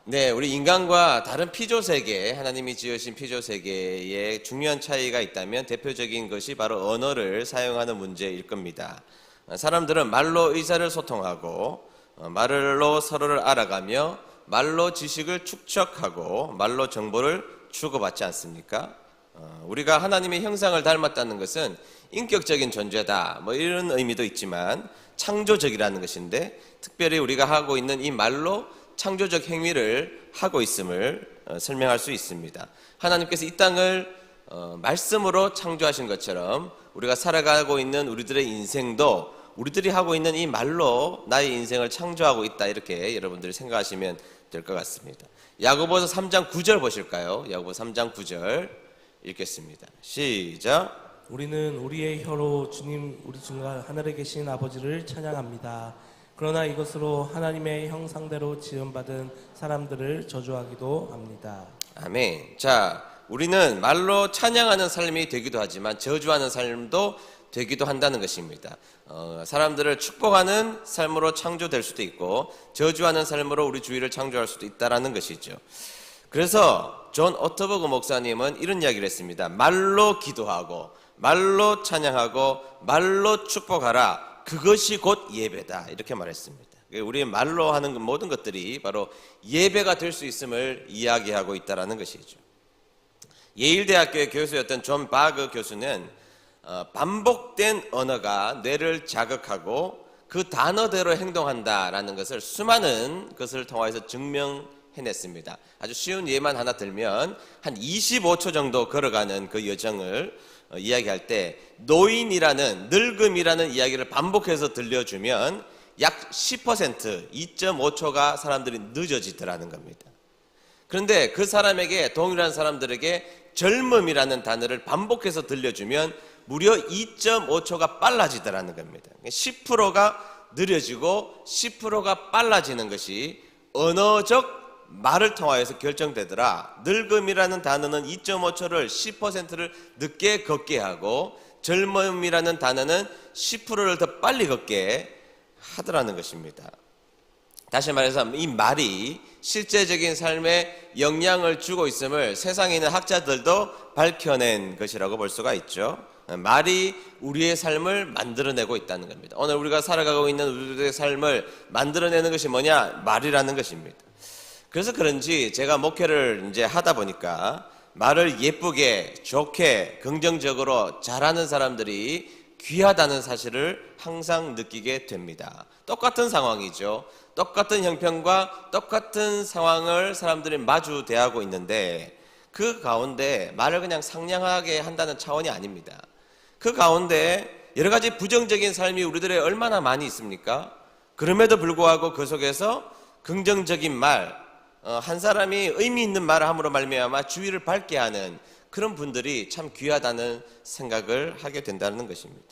네, 우리 인간과 다른 피조세계, 하나님이 지으신 피조세계에 중요한 차이가 있다면 대표적인 것이 바로 언어를 사용하는 문제일 겁니다. 사람들은 말로 의사를 소통하고 말로 서로를 알아가며 말로 지식을 축적하고 말로 정보를 주고받지 않습니까? 우리가 하나님의 형상을 닮았다는 것은 인격적인 존재다, 이런 의미도 있지만 창조적이라는 것인데, 특별히 우리가 하고 있는 이 말로 창조적 행위를 하고 있음을 설명할 수 있습니다. 하나님께서 이 땅을 말씀으로 창조하신 것처럼 우리가 살아가고 있는 우리들의 인생도 우리들이 하고 있는 이 말로 나의 인생을 창조하고 있다, 이렇게 여러분들이 생각하시면 될 것 같습니다. 야고보서 3장 9절 보실까요? 야고보서 3장 9절 읽겠습니다. 시작. 우리는 우리의 혀로 주님 우리 중간 하늘에 계신 아버지를 찬양합니다. 그러나 이것으로 하나님의 형상대로 지음받은 사람들을 저주하기도 합니다. 아멘. 자, 우리는 말로 찬양하는 삶이 되기도 하지만 저주하는 삶도 되기도 한다는 것입니다. 사람들을 축복하는 삶으로 창조될 수도 있고 저주하는 삶으로 우리 주위를 창조할 수도 있다는 것이죠. 그래서 존 오터버그 목사님은 이런 이야기를 했습니다. 말로 기도하고 말로 찬양하고 말로 축복하라, 그것이 곧 예배다, 이렇게 말했습니다. 우리 말로 하는 모든 것들이 바로 예배가 될 수 있음을 이야기하고 있다는 것이죠. 예일대학교의 교수였던 존 바그 교수는 반복된 언어가 뇌를 자극하고 그 단어대로 행동한다라는 것을 수많은 것을 통해서 증명해냈습니다. 아주 쉬운 예만 하나 들면 한 25초 정도 걸어가는 그 여정을 이야기할 때 노인이라는, 늙음이라는 이야기를 반복해서 들려주면 약 10%, 2.5초가 사람들이 늦어지더라는 겁니다. 그런데 그 사람에게, 동일한 사람들에게 젊음이라는 단어를 반복해서 들려주면 무려 2.5초가 빨라지더라는 겁니다. 10%가 느려지고 10%가 빨라지는 것이 언어적 말을 통하여서 결정되더라. 늙음이라는 단어는 2.5초를 10%를 늦게 걷게 하고 젊음이라는 단어는 10%를 더 빨리 걷게 하더라는 것입니다. 다시 말해서 이 말이 실제적인 삶에 영향을 주고 있음을 세상에 있는 학자들도 밝혀낸 것이라고 볼 수가 있죠. 말이 우리의 삶을 만들어내고 있다는 겁니다. 오늘 우리가 살아가고 있는 우리의 삶을 만들어내는 것이 뭐냐? 말이라는 것입니다. 그래서 그런지 제가 목회를 이제 하다 보니까 말을 예쁘게, 좋게, 긍정적으로 잘하는 사람들이 귀하다는 사실을 항상 느끼게 됩니다. 똑같은 상황이죠. 똑같은 형편과 똑같은 상황을 사람들이 마주 대하고 있는데 그 가운데 말을 그냥 상냥하게 한다는 차원이 아닙니다. 그 가운데 여러 가지 부정적인 삶이 우리들의 얼마나 많이 있습니까? 그럼에도 불구하고 그 속에서 긍정적인 말, 한 사람이 의미 있는 말을 함으로 말미암아 주위를 밝게 하는 그런 분들이 참 귀하다는 생각을 하게 된다는 것입니다.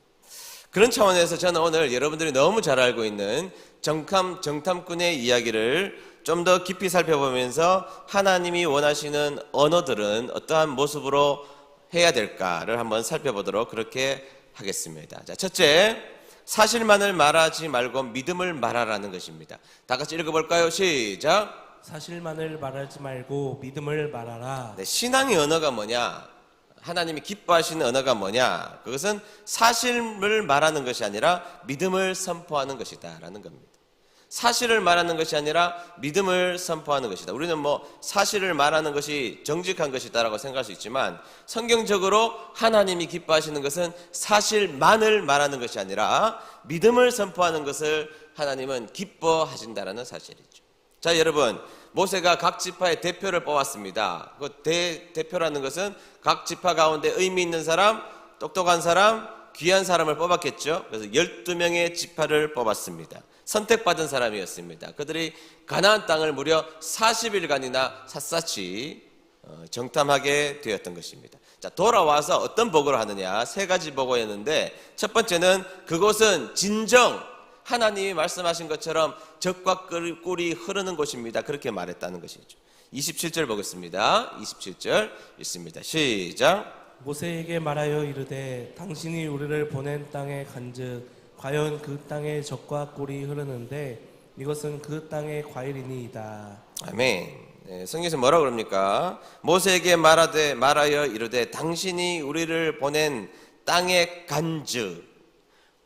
그런 차원에서 저는 오늘 여러분들이 너무 잘 알고 있는 정탐꾼의 이야기를 좀 더 깊이 살펴보면서 하나님이 원하시는 언어들은 어떠한 모습으로 해야 될까를 한번 살펴보도록 그렇게 하겠습니다. 자, 첫째, 사실만을 말하지 말고 믿음을 말하라는 것입니다. 다 같이 읽어볼까요? 시작. 사실만을 말하지 말고 믿음을 말하라. 네, 신앙의 언어가 뭐냐? 하나님이 기뻐하시는 언어가 뭐냐? 그것은 사실을 말하는 것이 아니라 믿음을 선포하는 것이다 라는 겁니다. 사실을 말하는 것이 아니라 믿음을 선포하는 것이다. 우리는 사실을 말하는 것이 정직한 것이다 라고 생각할 수 있지만 성경적으로 하나님이 기뻐하시는 것은 사실만을 말하는 것이 아니라 믿음을 선포하는 것을 하나님은 기뻐하신다라는 사실이죠. 자, 여러분, 모세가 각 지파의 대표를 뽑았습니다. 그 대표라는 것은 각 지파 가운데 의미 있는 사람, 똑똑한 사람, 귀한 사람을 뽑았겠죠. 그래서 12명의 지파를 뽑았습니다. 선택받은 사람이었습니다. 그들이 가나안 땅을 무려 40일간이나 샅샅이 정탐하게 되었던 것입니다. 자, 돌아와서 어떤 보고를 하느냐? 세 가지 보고였는데 첫 번째는 그곳은 진정 하나님이 말씀하신 것처럼 젖과 꿀이 흐르는 곳입니다. 그렇게 말했다는 것이죠. 27절 보겠습니다. 27절 읽습니다. 시작. 모세에게 말하여 이르되 당신이 우리를 보낸 땅에 간즉 과연 그 땅에 젖과 꿀이 흐르는데 이것은 그 땅의 과일이니이다. 아멘. 성경에서 뭐라 그럽니까? 모세에게 말하여 이르되 당신이 우리를 보낸 땅의 간즈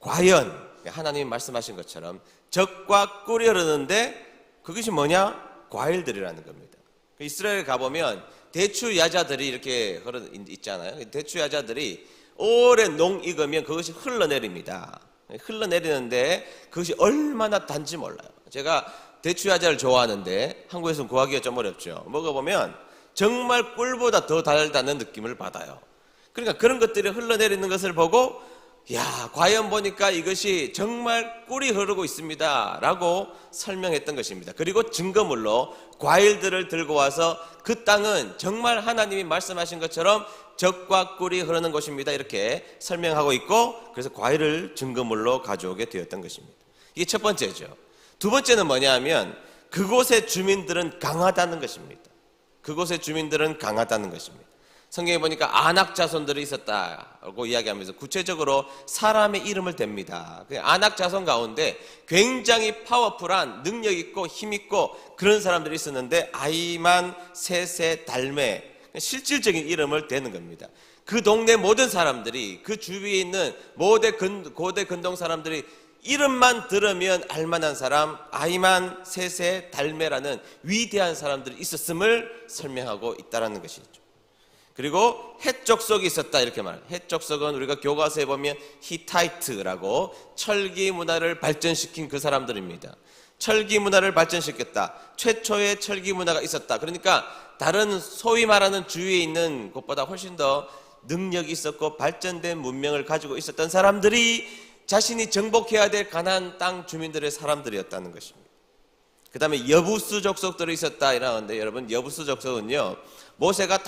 과연 하나님이 말씀하신 것처럼 젖과 꿀이 흐르는데 그것이 뭐냐? 과일들이라는 겁니다. 이스라엘 가보면 대추 야자들이 이렇게 있잖아요. 대추 야자들이 오래 농 익으면 그것이 흘러내립니다. 흘러내리는데 그것이 얼마나 단지 몰라요. 제가 대추 야자를 좋아하는데 한국에서는 구하기가 좀 어렵죠. 먹어보면 정말 꿀보다 더 달다는 느낌을 받아요. 그러니까 그런 것들이 흘러내리는 것을 보고 야, 과연 보니까 이것이 정말 꿀이 흐르고 있습니다 라고 설명했던 것입니다. 그리고 증거물로 과일들을 들고 와서 그 땅은 정말 하나님이 말씀하신 것처럼 젖과 꿀이 흐르는 곳입니다 이렇게 설명하고 있고, 그래서 과일을 증거물로 가져오게 되었던 것입니다. 이게 첫 번째죠. 두 번째는 뭐냐 하면 그곳의 주민들은 강하다는 것입니다. 그곳의 주민들은 강하다는 것입니다. 성경에 보니까 아낙 자손들이 있었다고 이야기하면서 구체적으로 사람의 이름을 댑니다. 아낙 자손 가운데 굉장히 파워풀한 능력 있고 힘 있고 그런 사람들이 있었는데 아이만, 셋세, 달메 실질적인 이름을 대는 겁니다. 그 동네 모든 사람들이 그 주위에 있는 고대 근동 사람들이 이름만 들으면 알만한 사람 아이만, 셋세, 달메라는 위대한 사람들이 있었음을 설명하고 있다는 것이죠. 그리고 헷 족속이 있었다 이렇게 말해요. 헷 족속은 우리가 교과서에 보면 히타이트라고 철기 문화를 발전시킨 그 사람들입니다. 철기 문화를 발전시켰다. 최초의 철기 문화가 있었다. 그러니까 다른 소위 말하는 주위에 있는 곳보다 훨씬 더 능력이 있었고 발전된 문명을 가지고 있었던 사람들이 자신이 정복해야 될 가나안 땅 주민들의 사람들이었다는 것입니다. 그 다음에 여부스 족속들이 있었다 이러는데 여러분 여부스 족속은요 모세가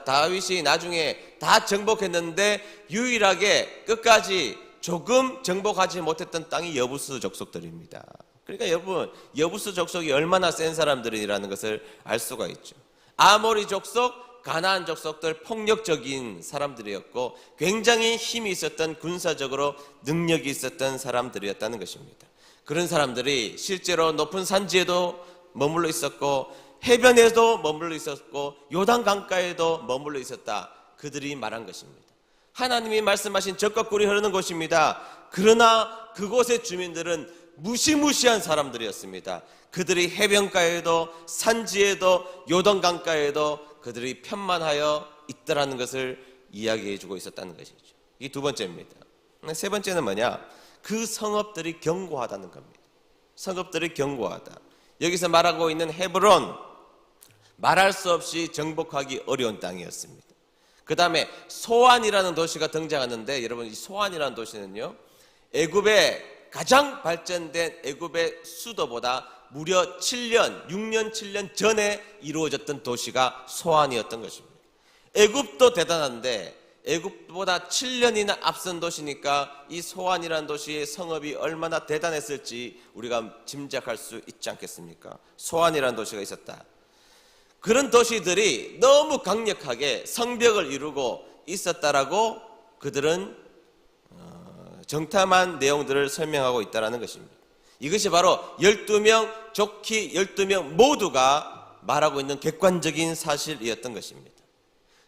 다윗이 나중에 다 정복했는데 유일하게 끝까지 조금 정복하지 못했던 땅이 여부스 족속들입니다. 그러니까 여러분 여부스 족속이 얼마나 센 사람들이라는 것을 알 수가 있죠. 아모리 족속, 가나안 족속들 폭력적인 사람들이었고 굉장히 힘이 있었던 군사적으로 능력이 있었던 사람들이었다는 것입니다. 그런 사람들이 실제로 높은 산지에도 머물러 있었고 해변에도 머물러 있었고 요단 강가에도 머물러 있었다. 그들이 말한 것입니다. 하나님이 말씀하신 젖과 꿀이 흐르는 곳입니다. 그러나 그곳의 주민들은 무시무시한 사람들이었습니다. 그들이 해변가에도 산지에도 요단 강가에도 그들이 편만하여 있더라는 것을 이야기해 주고 있었다는 것이죠. 이 두 번째입니다. 세 번째는 뭐냐? 그 성읍들이 견고하다는 겁니다. 성읍들이 견고하다. 여기서 말하고 있는 헤브론, 말할 수 없이 정복하기 어려운 땅이었습니다. 그 다음에 소안이라는 도시가 등장하는데 여러분 이 소안이라는 도시는요 애굽의 가장 발전된 애굽의 수도보다 무려 6년 7년 전에 이루어졌던 도시가 소안이었던 것입니다. 애굽도 대단한데 애굽보다 7년이나 앞선 도시니까 이 소안이라는 도시의 성읍이 얼마나 대단했을지 우리가 짐작할 수 있지 않겠습니까? 소안이라는 도시가 있었다. 그런 도시들이 너무 강력하게 성벽을 이루고 있었다라고 그들은 정탐한 내용들을 설명하고 있다는 것입니다. 이것이 바로 12명 좋기 12명 모두가 말하고 있는 객관적인 사실이었던 것입니다.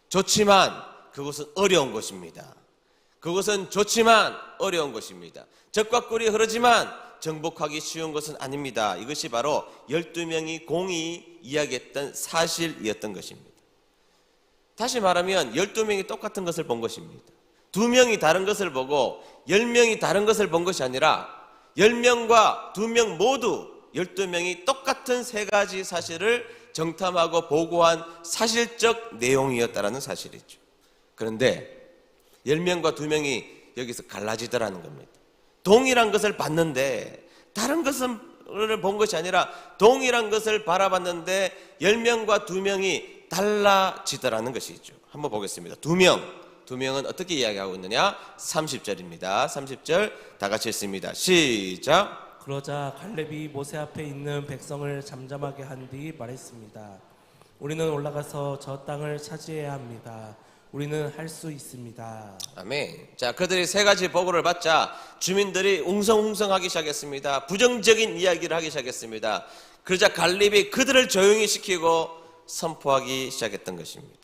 좋지만 그것은 어려운 것입니다. 그것은 좋지만 어려운 것입니다. 젖과 꿀이 흐르지만 정복하기 쉬운 것은 아닙니다. 이것이 바로 12명이 공히 이야기했던 사실이었던 것입니다. 다시 말하면 12명이 똑같은 것을 본 것입니다. 2명이 다른 것을 보고 10명이 다른 것을 본 것이 아니라 10명과 2명 모두 12명이 똑같은 세 가지 사실을 정탐하고 보고한 사실적 내용이었다는 사실이죠. 그런데 10명과 2명이 여기서 갈라지더라는 겁니다. 동일한 것을 봤는데 다른 것을 본 것이 아니라 동일한 것을 바라봤는데 10명과 2명이 달라지더라는 것이죠. 한번 보겠습니다. 2명은 어떻게 이야기하고 있느냐? 30절입니다. 30절 다 같이 읽습니다. 시작. 그러자 갈렙이 모세 앞에 있는 백성을 잠잠하게 한 뒤 말했습니다. 우리는 올라가서 저 땅을 차지해야 합니다. 우리는 할 수 있습니다. 아멘. 자, 그들이 세 가지 보고를 받자 주민들이 웅성웅성하기 시작했습니다. 부정적인 이야기를 하기 시작했습니다. 그러자 갈렙이 그들을 조용히 시키고 선포하기 시작했던 것입니다.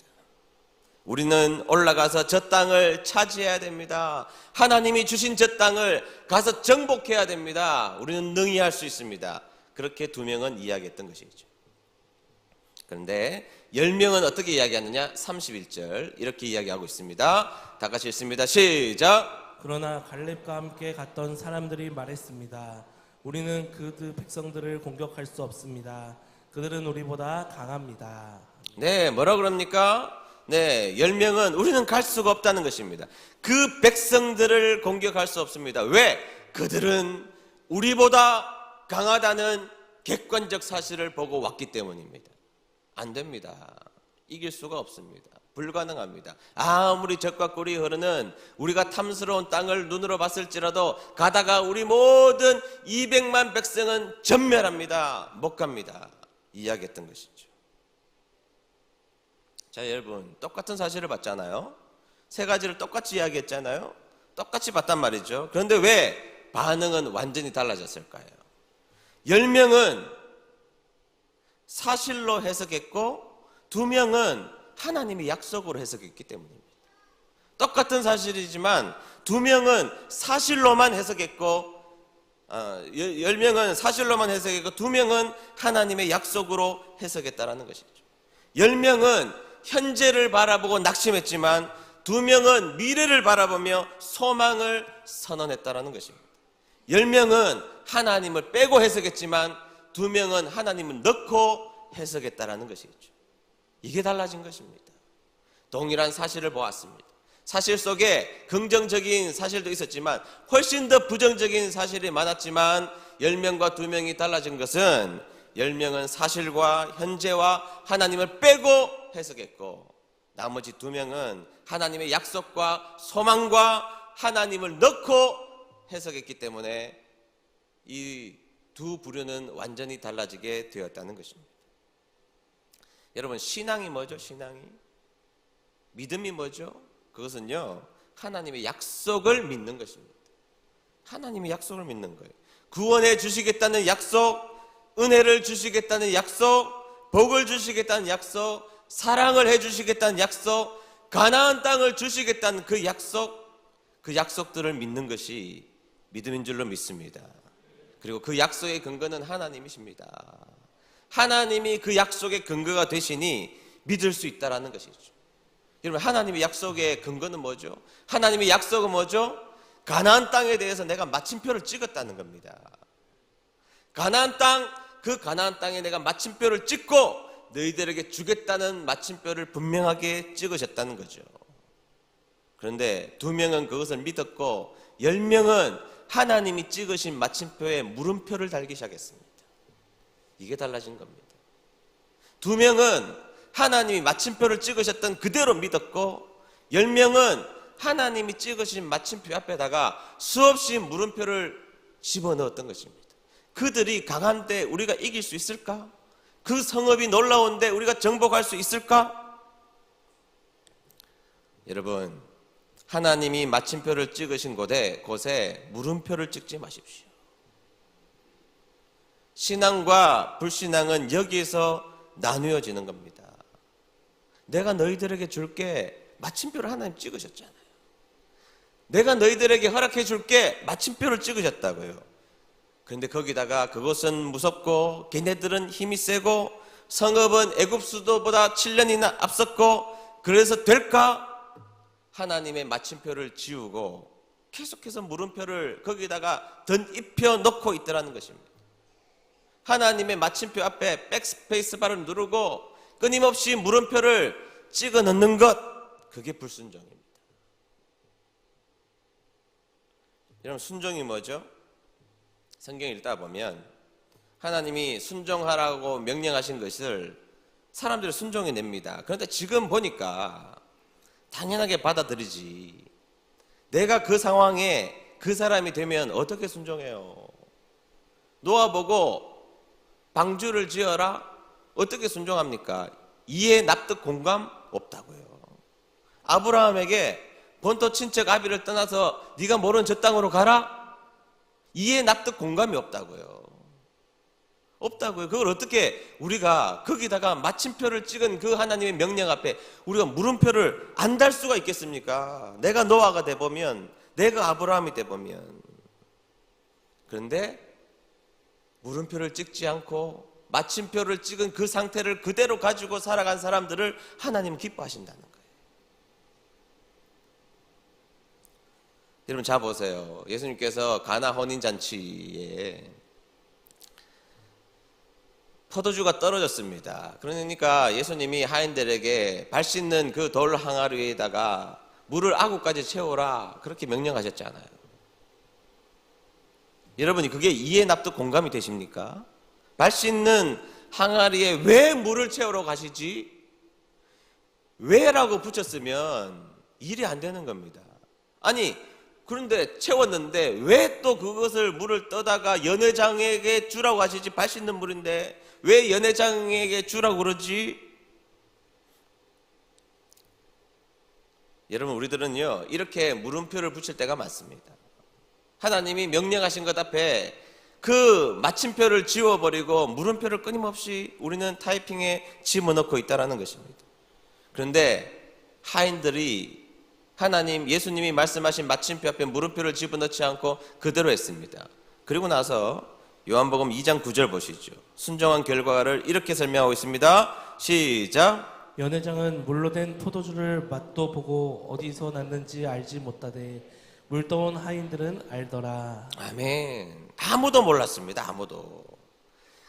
우리는 올라가서 저 땅을 차지해야 됩니다. 하나님이 주신 저 땅을 가서 정복해야 됩니다. 우리는 능히 할 수 있습니다. 그렇게 두 명은 이야기했던 것이죠. 그런데 10명은 어떻게 이야기하느냐? 31절 이렇게 이야기하고 있습니다. 다 같이 읽습니다. 시작. 그러나 갈렙과 함께 갔던 사람들이 말했습니다. 우리는 그 백성들을 공격할 수 없습니다. 그들은 우리보다 강합니다. 네, 뭐라 그럽니까? 네, 10명은 우리는 갈 수가 없다는 것입니다. 그 백성들을 공격할 수 없습니다. 왜? 그들은 우리보다 강하다는 객관적 사실을 보고 왔기 때문입니다. 안 됩니다. 이길 수가 없습니다. 불가능합니다. 아무리 적과 꿀이 흐르는 우리가 탐스러운 땅을 눈으로 봤을지라도 가다가 우리 모든 200만 백성은 전멸합니다. 못 갑니다. 이야기했던 것이죠. 자, 여러분, 똑같은 사실을 봤잖아요. 세 가지를 똑같이 이야기했잖아요. 똑같이 봤단 말이죠. 그런데 왜 반응은 완전히 달라졌을까요? 10명은 사실로 해석했고 2명은 하나님의 약속으로 해석했기 때문입니다. 똑같은 사실이지만 2명은 사실로만 해석했고 10명은 사실로만 해석했고 2명은 하나님의 약속으로 해석했다라는 것이죠. 10명은 현재를 바라보고 낙심했지만 2명은 미래를 바라보며 소망을 선언했다라는 것입니다. 10명은 하나님을 빼고 해석했지만 2명은 하나님을 넣고 해석했다라는 것이죠. 이게 달라진 것입니다. 동일한 사실을 보았습니다. 사실 속에 긍정적인 사실도 있었지만 훨씬 더 부정적인 사실이 많았지만 10명과 2명이 달라진 것은 10명은 사실과 현재와 하나님을 빼고 해석했고 나머지 2명은 하나님의 약속과 소망과 하나님을 넣고 해석했기 때문에 이 두 부류는 완전히 달라지게 되었다는 것입니다. 여러분, 신앙이 뭐죠? 신앙이? 믿음이 뭐죠? 그것은요, 하나님의 약속을 믿는 것입니다. 하나님의 약속을 믿는 거예요. 구원해 주시겠다는 약속, 은혜를 주시겠다는 약속, 복을 주시겠다는 약속, 사랑을 해 주시겠다는 약속, 가나안 땅을 주시겠다는 그 약속들을 믿는 것이 믿음인 줄로 믿습니다. 그리고 그 약속의 근거는 하나님이십니다. 하나님이 그 약속의 근거가 되시니 믿을 수 있다라는 것이죠. 여러분, 하나님의 약속의 근거는 뭐죠? 하나님의 약속은 뭐죠? 가나안 땅에 대해서 내가 마침표를 찍었다는 겁니다. 가나안 땅, 그 가나안 땅에 내가 마침표를 찍고 너희들에게 주겠다는 마침표를 분명하게 찍으셨다는 거죠. 그런데 2명은 그것을 믿었고 10명은 하나님이 찍으신 마침표에 물음표를 달기 시작했습니다. 이게 달라진 겁니다. 2명은 하나님이 마침표를 찍으셨던 그대로 믿었고 10명은 하나님이 찍으신 마침표 앞에다가 수없이 물음표를 집어넣었던 것입니다. 그들이 강한데 우리가 이길 수 있을까? 그 성읍이 놀라운데 우리가 정복할 수 있을까? 여러분, 하나님이 마침표를 찍으신 곳에 물음표를 찍지 마십시오. 신앙과 불신앙은 여기에서 나누어지는 겁니다. 내가 너희들에게 줄게 마침표를 하나님 찍으셨잖아요. 내가 너희들에게 허락해 줄게 마침표를 찍으셨다고요. 그런데 거기다가 그것은 무섭고 걔네들은 힘이 세고 성읍은 애굽 수도보다 7년이나 앞섰고 그래서 될까? 하나님의 마침표를 지우고 계속해서 물음표를 거기다가 덧입혀 놓고 있더라는 것입니다. 하나님의 마침표 앞에 백스페이스 바를 누르고 끊임없이 물음표를 찍어 넣는 것, 그게 불순종입니다. 여러분, 순종이 뭐죠? 성경 읽다 보면 하나님이 순종하라고 명령하신 것을 사람들이 순종해 냅니다. 그런데 지금 보니까 당연하게 받아들이지. 내가 그 상황에 그 사람이 되면 어떻게 순종해요? 놓아보고 방주를 지어라? 어떻게 순종합니까? 이해, 납득, 공감? 없다고요. 아브라함에게 본토 친척 아비를 떠나서 네가 모르는 저 땅으로 가라? 이해 납득 공감이 없다고요. 없다고요. 그걸 어떻게 우리가 거기다가 마침표를 찍은 그 하나님의 명령 앞에 우리가 물음표를 안 달 수가 있겠습니까? 내가 노아가 돼보면, 내가 아브라함이 돼보면. 그런데 물음표를 찍지 않고 마침표를 찍은 그 상태를 그대로 가지고 살아간 사람들을 하나님은 기뻐하신다는 거예요. 여러분 자 보세요. 예수님께서 가나 혼인잔치에 포도주가 떨어졌습니다. 그러니까 예수님이 하인들에게 발 씻는 그 돌 항아리 위에다가 물을 아구까지 채우라 그렇게 명령하셨잖아요. 여러분이 그게 이해 납득 공감이 되십니까? 발 씻는 항아리에 왜 물을 채우러 가시지? 왜라고 붙였으면 일이 안 되는 겁니다. 아니 그런데 채웠는데 왜 또 그것을 물을 떠다가 연회장에게 주라고 하시지? 발 씻는 물인데 왜 연회장에게 주라고 그러지? 여러분 우리들은요 이렇게 물음표를 붙일 때가 많습니다. 하나님이 명령하신 것 앞에 그 마침표를 지워버리고 물음표를 끊임없이 우리는 타이핑에 집어넣고 있다는 것입니다. 그런데 하인들이 하나님 예수님이 말씀하신 마침표 앞에 물음표를 집어넣지 않고 그대로 했습니다. 그리고 나서 요한복음 2장 9절 보시죠. 순종한 결과를 이렇게 설명하고 있습니다. 시작. 연회장은 물로 된 포도주를 맛도 보고 어디서 났는지 알지 못하되 물 떠온 하인들은 알더라. 아멘. 아무도 몰랐습니다. 아무도.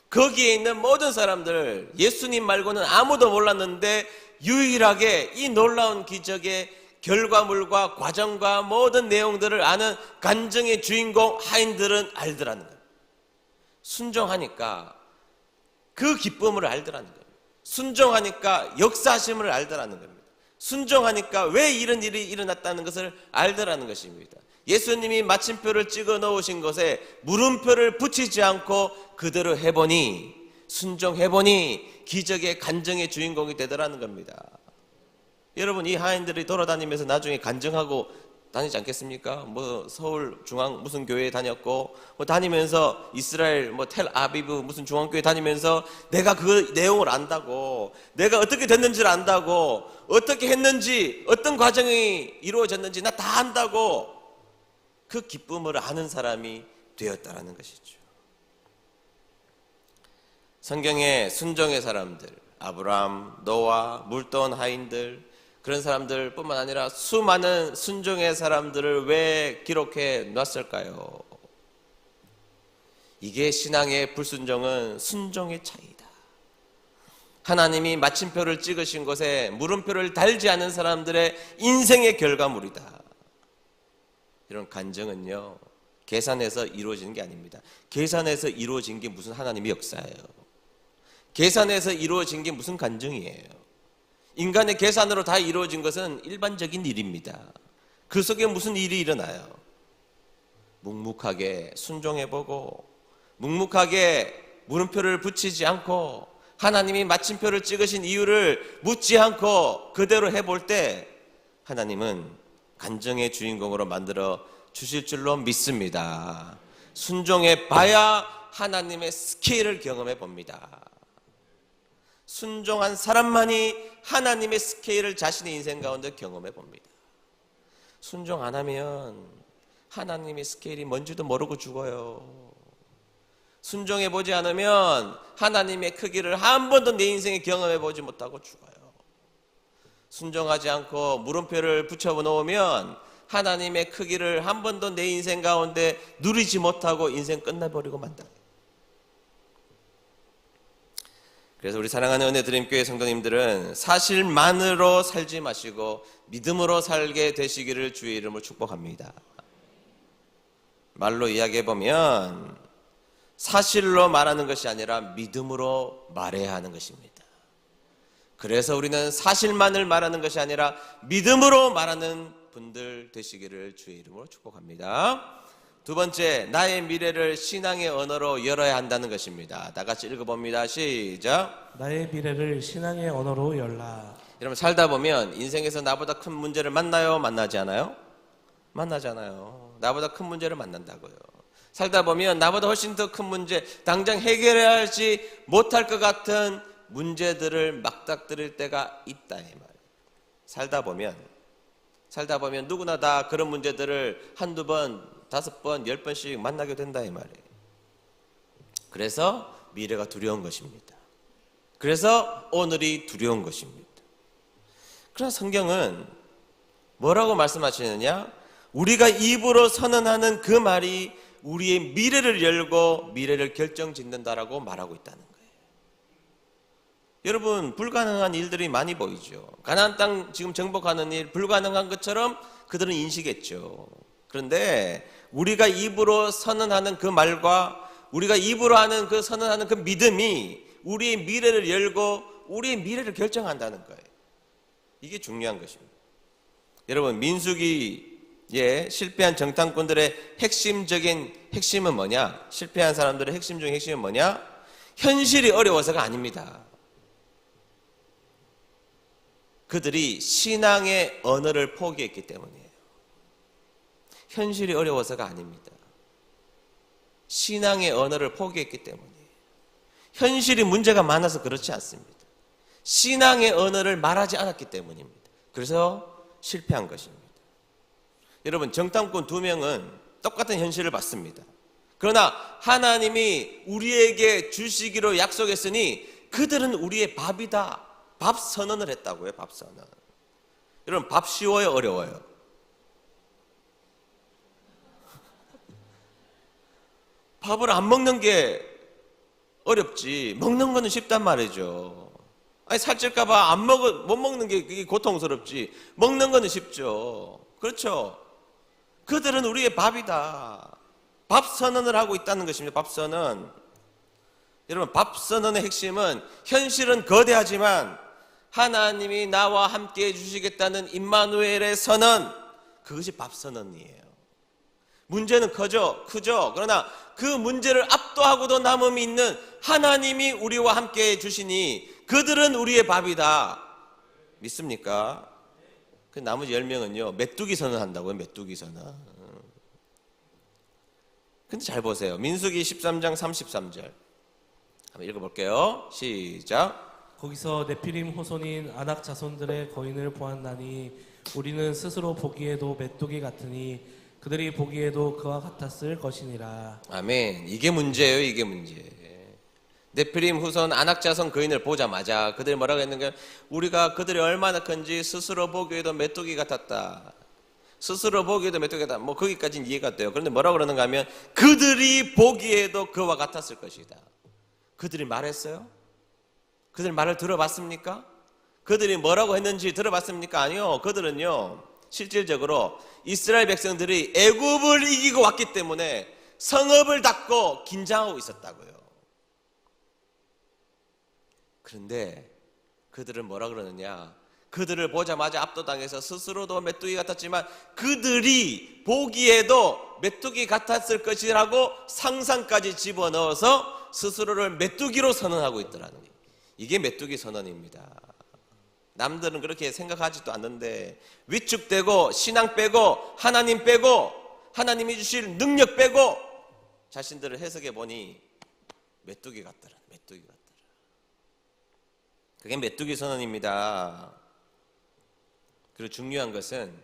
거기에 있는 모든 사람들 예수님 말고는 아무도 몰랐는데 유일하게 이 놀라운 기적의 결과물과 과정과 모든 내용들을 아는 간증의 주인공 하인들은 알더라는 거예요. 순종하니까 그 기쁨을 알더라는 거예요. 순종하니까 역사하심을 알더라는 겁니다. 순종하니까 왜 이런 일이 일어났다는 것을 알더라는 것입니다. 예수님이 마침표를 찍어 놓으신 것에 물음표를 붙이지 않고 그대로 해보니 순종해보니 기적의 간증의 주인공이 되더라는 겁니다. 여러분 이 하인들이 돌아다니면서 나중에 간증하고 다니지 않겠습니까? 뭐 서울 중앙 무슨 교회에 다녔고 뭐 다니면서 이스라엘 뭐 텔아비브 무슨 중앙교회 다니면서 내가 그 내용을 안다고 내가 어떻게 됐는지를 안다고 어떻게 했는지 어떤 과정이 이루어졌는지 나 다 안다고 그 기쁨을 아는 사람이 되었다라는 것이죠. 성경의 순종의 사람들 아브라함, 노아, 물떠온 하인들 그런 사람들 뿐만 아니라 수많은 순종의 사람들을 왜 기록해 놨을까요? 이게 신앙의 불순종은 순종의 차이다. 하나님이 마침표를 찍으신 것에 물음표를 달지 않은 사람들의 인생의 결과물이다. 이런 간증은요 계산해서 이루어지는 게 아닙니다. 계산해서 이루어진 게 무슨 하나님의 역사예요. 계산해서 이루어진 게 무슨 간증이에요. 인간의 계산으로 다 이루어진 것은 일반적인 일입니다. 그 속에 무슨 일이 일어나요? 묵묵하게 순종해보고 묵묵하게 물음표를 붙이지 않고 하나님이 마침표를 찍으신 이유를 묻지 않고 그대로 해볼 때 하나님은 간증의 주인공으로 만들어 주실 줄로 믿습니다. 순종해봐야 하나님의 스케일을 경험해 봅니다. 순종한 사람만이 하나님의 스케일을 자신의 인생 가운데 경험해 봅니다. 순종 안 하면 하나님의 스케일이 뭔지도 모르고 죽어요. 순종해 보지 않으면 하나님의 크기를 한 번도 내 인생에 경험해 보지 못하고 죽어요. 순종하지 않고 물음표를 붙여 놓으면 하나님의 크기를 한 번도 내 인생 가운데 누리지 못하고 인생 끝나버리고 만다. 그래서 우리 사랑하는 은혜드림교회 성도님들은 사실만으로 살지 마시고 믿음으로 살게 되시기를 주의 이름으로 축복합니다. 말로 이야기해보면 사실로 말하는 것이 아니라 믿음으로 말해야 하는 것입니다. 그래서 우리는 사실만을 말하는 것이 아니라 믿음으로 말하는 분들 되시기를 주의 이름으로 축복합니다. 두 번째, 나의 미래를 신앙의 언어로 열어야 한다는 것입니다. 다 같이 읽어봅니다. 시작. 나의 미래를 신앙의 언어로 열라. 여러분 살다 보면 인생에서 나보다 큰 문제를 만나요? 만나지 않아요? 만나잖아요. 나보다 큰 문제를 만난다고요. 살다 보면 나보다 훨씬 더 큰 문제, 당장 해결하지 못할 것 같은 문제들을 막닥뜨릴 때가 있다 이 말이에요. 살다 보면 누구나 다 그런 문제들을 한두 번, 5번, 10번씩 만나게 된다 이 말이에요. 그래서 미래가 두려운 것입니다. 그래서 오늘이 두려운 것입니다. 그러나 성경은 뭐라고 말씀하시느냐? 우리가 입으로 선언하는 그 말이 우리의 미래를 열고 미래를 결정짓는다라고 말하고 있다는 거예요. 여러분, 불가능한 일들이 많이 보이죠. 가나안 땅 지금 정복하는 일 불가능한 것처럼 그들은 인식했죠. 그런데 우리가 입으로 선언하는 그 말과 우리가 입으로 하는 그 선언하는 그 믿음이 우리의 미래를 열고 우리의 미래를 결정한다는 거예요. 이게 중요한 것입니다. 여러분, 민수기에 실패한 정탐꾼들의 핵심은 뭐냐? 실패한 사람들의 핵심 중에 핵심은 뭐냐? 현실이 어려워서가 아닙니다. 그들이 신앙의 언어를 포기했기 때문이에요. 현실이 어려워서가 아닙니다. 신앙의 언어를 포기했기 때문이에요. 현실이 문제가 많아서 그렇지 않습니다. 신앙의 언어를 말하지 않았기 때문입니다. 그래서 실패한 것입니다. 여러분, 정탐꾼 2명은 똑같은 현실을 봤습니다. 그러나 하나님이 우리에게 주시기로 약속했으니 그들은 우리의 밥이다. 밥 선언을 했다고요. 밥 선언. 여러분, 밥 쉬워요? 어려워요? 밥을 안 먹는 게 어렵지 먹는 거는 쉽단 말이죠. 아니, 살찔까봐 못 먹는 게 그게 고통스럽지 먹는 거는 쉽죠. 그렇죠? 그들은 우리의 밥이다. 밥 선언을 하고 있다는 것입니다. 밥 선언. 여러분, 밥 선언의 핵심은 현실은 거대하지만 하나님이 나와 함께 해주시겠다는 임마누엘의 선언, 그것이 밥 선언이에요. 문제는 크죠. 그러나 그 문제를 압도하고도 남음이 있는 하나님이 우리와 함께 해주시니 그들은 우리의 밥이다. 믿습니까? 그 나머지 10명은요 메뚜기 선언한다고요. 메뚜기 선언. 근데 잘 보세요. 민수기 13장 33절 한번 읽어볼게요. 시작. 거기서 네피림 후손인 아낙 자손들의 거인을 보았나니 우리는 스스로 보기에도 메뚜기 같으니 그들이 보기에도 그와 같았을 것이니라. 아멘. 이게 문제예요. 이게 문제. 네피림 후손 아낙 자손 거인을 보자마자 그들이 뭐라고 했는가? 우리가 그들이 얼마나 큰지 스스로 보기에도 메뚜기 같았다. 스스로 보기에도 메뚜기 같다. 뭐 거기까지는 이해가 돼요. 그런데 뭐라고 그러는가 하면 그들이 보기에도 그와 같았을 것이다. 그들이 말했어요? 그들 말을 들어봤습니까? 그들이 뭐라고 했는지 들어봤습니까? 아니요. 그들은요 실질적으로 이스라엘 백성들이 애굽을 이기고 왔기 때문에 성읍을 닫고 긴장하고 있었다고요. 그런데 그들은 뭐라 그러느냐? 그들을 보자마자 압도당해서 스스로도 메뚜기 같았지만 그들이 보기에도 메뚜기 같았을 것이라고 상상까지 집어넣어서 스스로를 메뚜기로 선언하고 있더라는 거예요. 이게 메뚜기 선언입니다. 남들은 그렇게 생각하지도 않는데 위축되고 신앙 빼고 하나님 빼고 하나님이 주실 능력 빼고 자신들을 해석해 보니 메뚜기 같더라. 메뚜기 같더라. 그게 메뚜기 선언입니다. 그리고 중요한 것은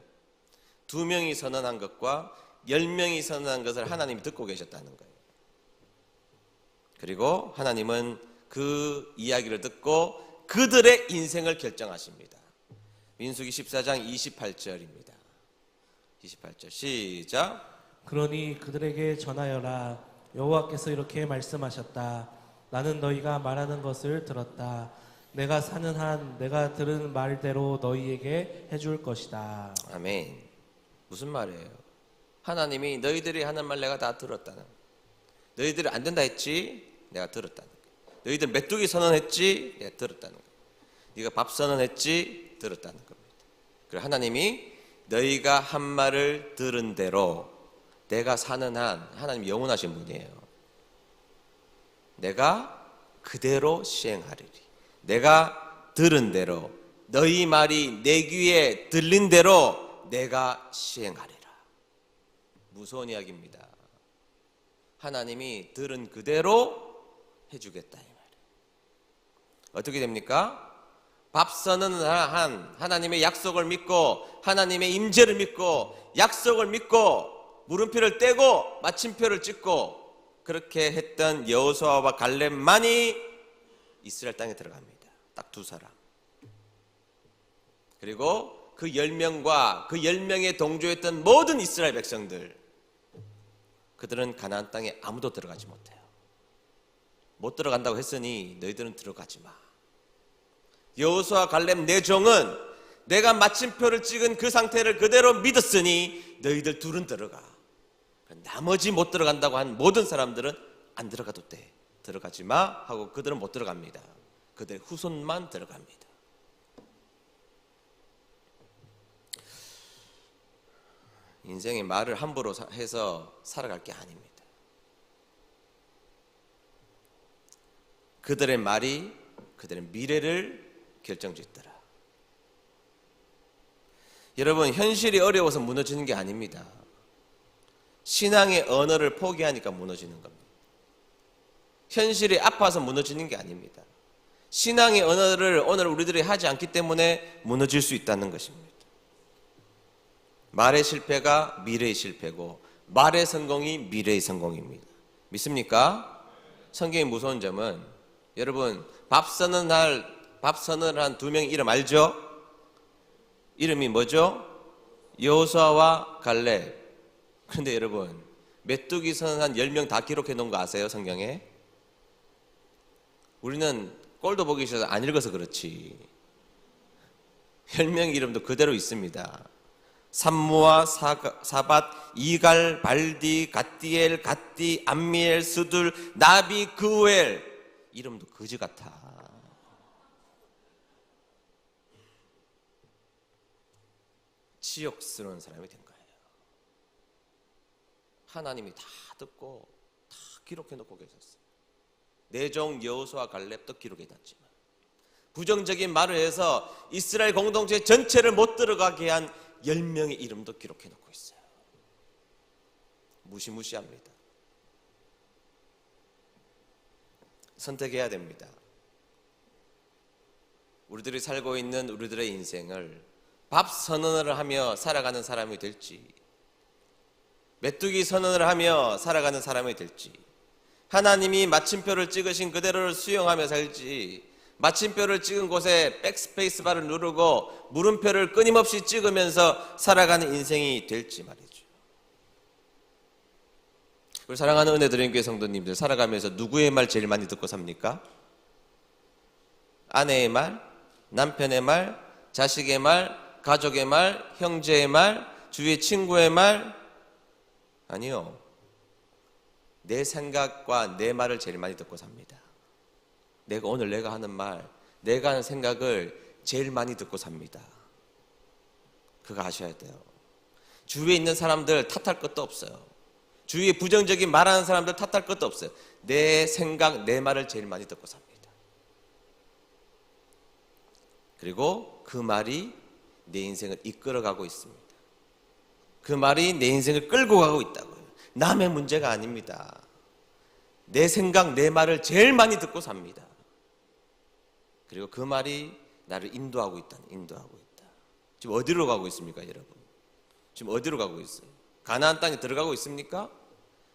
2명이 선언한 것과 10명이 선언한 것을 하나님이 듣고 계셨다는 거예요. 그리고 하나님은 그 이야기를 듣고 그들의 인생을 결정하십니다. 민수기 14장 28절입니다. 28절 시작. 그러니 그들에게 전하여라. 여호와께서 이렇게 말씀하셨다. 나는 너희가 말하는 것을 들었다. 내가 사는 한 내가 들은 말대로 너희에게 해줄 것이다. 아멘. 무슨 말이에요? 하나님이 너희들이 하는 말 내가 다 들었다는 거예요. 너희들이 안 된다 했지? 내가 들었다는 거예요. 너희들 메뚜기 선언했지? 내가 들었다는 거예요. 네가 밥 선언했지? 들었다는 겁니다. 그리고 하나님이 너희가 한 말을 들은 대로 내가 사는 한, 하나님 영원하신 분이에요. 내가 그대로 시행하리리. 내가 들은 대로 너희 말이 내 귀에 들린 대로 내가 시행하리라. 무서운 이야기입니다. 하나님이 들은 그대로 해주겠다 이 말이에요. 어떻게 됩니까? 밥 선언을 한 하나님의 약속을 믿고 하나님의 임재를 믿고 약속을 믿고 물음표를 떼고 마침표를 찍고 그렇게 했던 여호수아와 갈렙만이 이스라엘 땅에 들어갑니다. 딱 두 사람. 그리고 그 10명과 그 10명에 동조했던 모든 이스라엘 백성들, 그들은 가나안 땅에 아무도 들어가지 못해요. 못 들어간다고 했으니 너희들은 들어가지 마. 여호수아 갈렙 네 종은 내가 마침표를 찍은 그 상태를 그대로 믿었으니 너희들 둘은 들어가. 나머지 못 들어간다고 한 모든 사람들은 안 들어가도 돼. 들어가지 마 하고 그들은 못 들어갑니다. 그들 후손만 들어갑니다. 인생의 말을 함부로 해서 살아갈 게 아닙니다. 그들의 말이 그들의 미래를 결정짓더라. 여러분, 현실이 어려워서 무너지는 게 아닙니다. 신앙의 언어를 포기하니까 무너지는 겁니다. 현실이 아파서 무너지는 게 아닙니다. 신앙의 언어를 오늘 우리들이 하지 않기 때문에 무너질 수 있다는 것입니다. 말의 실패가 미래의 실패고 말의 성공이 미래의 성공입니다. 믿습니까? 성경의 무서운 점은 여러분 밥 선언을 한 두 명의 이름 알죠? 이름이 뭐죠? 여호수아와 갈렙. 그런데 여러분 메뚜기 선언한 10명 다 기록해 놓은 거 아세요? 성경에? 우리는 꼴도 보기 싫어서 안 읽어서 그렇지 10명 이름도 그대로 있습니다. 삼무아, 사밧, 이갈, 발디, 갓디엘, 갓디, 암미엘, 스둘, 나비, 그우엘. 이름도 거지 같아. 치욕스러운 사람이 된 거예요. 하나님이 다 듣고 다 기록해놓고 계셨어요. 내종 여호수아 갈렙도 기록해놨지만 부정적인 말을 해서 이스라엘 공동체 전체를 못 들어가게 한 10명의 이름도 기록해놓고 있어요. 무시무시합니다. 선택해야 됩니다. 우리들이 살고 있는 우리들의 인생을 밥 선언을 하며 살아가는 사람이 될지, 메뚜기 선언을 하며 살아가는 사람이 될지, 하나님이 마침표를 찍으신 그대로를 수용하며 살지, 마침표를 찍은 곳에 백스페이스 바를 누르고 물음표를 끊임없이 찍으면서 살아가는 인생이 될지 말이죠. 우리 사랑하는 은혜드린 성도님들, 살아가면서 누구의 말 제일 많이 듣고 삽니까? 아내의 말, 남편의 말, 자식의 말, 가족의 말, 형제의 말, 주위의 친구의 말? 아니요. 내 생각과 내 말을 제일 많이 듣고 삽니다. 오늘 내가 하는 말, 내가 하는 생각을 제일 많이 듣고 삽니다. 그거 아셔야 돼요. 주위에 있는 사람들 탓할 것도 없어요. 주위에 부정적인 말하는 사람들 탓할 것도 없어요. 내 생각, 내 말을 제일 많이 듣고 삽니다. 그리고 그 말이 내 인생을 이끌어가고 있습니다. 그 말이 내 인생을 끌고 가고 있다고요. 남의 문제가 아닙니다. 내 생각, 내 말을 제일 많이 듣고 삽니다. 그리고 그 말이 나를 인도하고 있다. 지금 어디로 가고 있습니까, 여러분? 지금 어디로 가고 있어요? 가나안 땅에 들어가고 있습니까?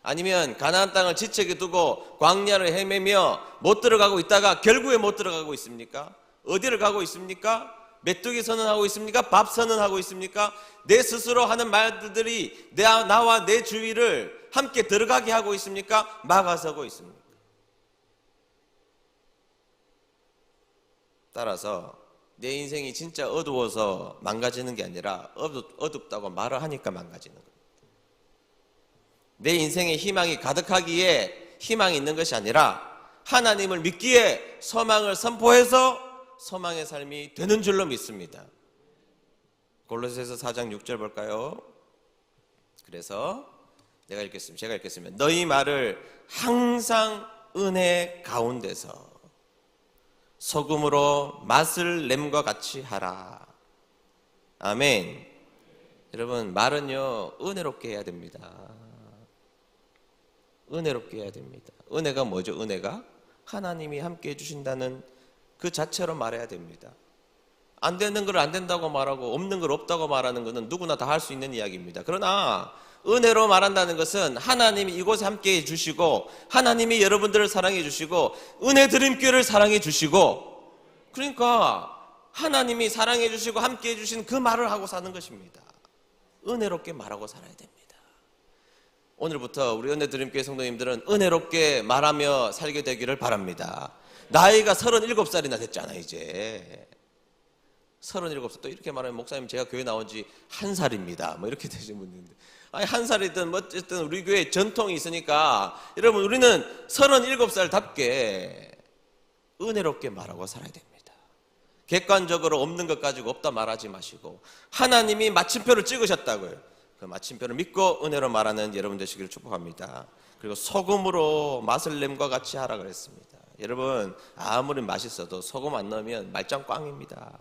아니면 가나안 땅을 지책에 두고 광야를 헤매며 못 들어가고 있다가 결국에 못 들어가고 있습니까? 어디를 가고 있습니까? 메뚜기 선언하고 있습니까? 밥 선언하고 있습니까? 내 스스로 하는 말들이 나와 내 주위를 함께 들어가게 하고 있습니까? 막아서고 있습니까? 따라서 내 인생이 진짜 어두워서 망가지는 게 아니라 어둡다고 말을 하니까 망가지는 겁니다. 내 인생에 희망이 가득하기에 희망이 있는 것이 아니라 하나님을 믿기에 소망을 선포해서 소망의 삶이 되는 줄로 믿습니다. 골로새서 4장 6절 볼까요? 그래서 제가 읽겠습니다. 너희 말을 항상 은혜 가운데서 소금으로 맛을 냄과 같이 하라. 아멘. 여러분, 말은요 은혜롭게 해야 됩니다. 은혜롭게 해야 됩니다. 은혜가 뭐죠? 은혜가 하나님이 함께 해주신다는 그 자체로 말해야 됩니다. 안 되는 걸 안 된다고 말하고 없는 걸 없다고 말하는 것은 누구나 다 할 수 있는 이야기입니다. 그러나 은혜로 말한다는 것은 하나님이 이곳에 함께 해주시고 하나님이 여러분들을 사랑해 주시고 은혜 드림교회를 사랑해 주시고, 그러니까 하나님이 사랑해 주시고 함께 해주신 그 말을 하고 사는 것입니다. 은혜롭게 말하고 살아야 됩니다. 오늘부터 우리 은혜 드림교회 성도님들은 은혜롭게 말하며 살게 되기를 바랍니다. 나이가 37살이나 됐잖아. 이제 37살. 또 이렇게 말하면 목사님 제가 교회 나온 지 1살입니다 뭐 이렇게 되신 분들인데, 아니 1살이든 뭐 어쨌든 우리 교회 전통이 있으니까 여러분 우리는 37살답게 은혜롭게 말하고 살아야 됩니다. 객관적으로 없는 것 가지고 없다 말하지 마시고 하나님이 마침표를 찍으셨다고요. 그 마침표를 믿고 은혜로 말하는 여러분 되시기를 축복합니다. 그리고 소금으로 맛을 냄과 같이 하라 그랬습니다. 여러분 아무리 맛있어도 소금 안 넣으면 말짱 꽝입니다.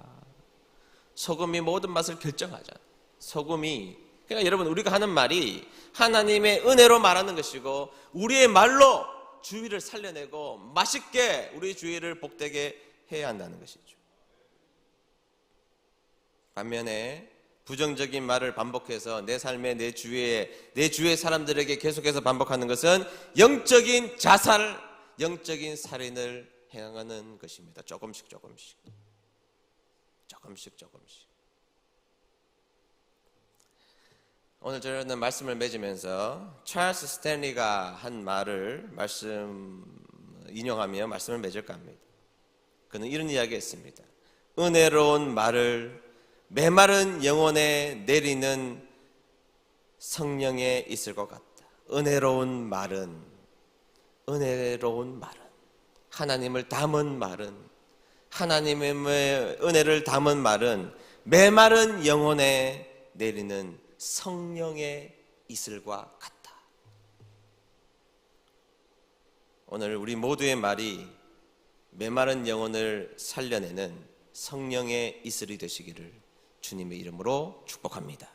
소금이 모든 맛을 결정하잖아요. 소금이, 그러니까 여러분 우리가 하는 말이 하나님의 은혜로 말하는 것이고 우리의 말로 주위를 살려내고 맛있게 우리 주위를 복되게 해야 한다는 것이죠. 반면에 부정적인 말을 반복해서 내 삶에 내 주위의 사람들에게 계속해서 반복하는 것은 영적인 자살, 영적인 살인을 행하는 것입니다. 조금씩. 오늘 저는 말씀을 맺으면서 찰스 스탠리가 한 말을 인용하며 말씀을 맺을까 합니다. 그는 이런 이야기했습니다. 은혜로운 말을 메마른 영혼에 내리는 성령에 있을 것 같다. 은혜로운 말은 하나님을 담은 말은, 하나님의 은혜를 담은 말은 메마른 영혼에 내리는 성령의 이슬과 같다. 오늘 우리 모두의 말이 메마른 영혼을 살려내는 성령의 이슬이 되시기를 주님의 이름으로 축복합니다.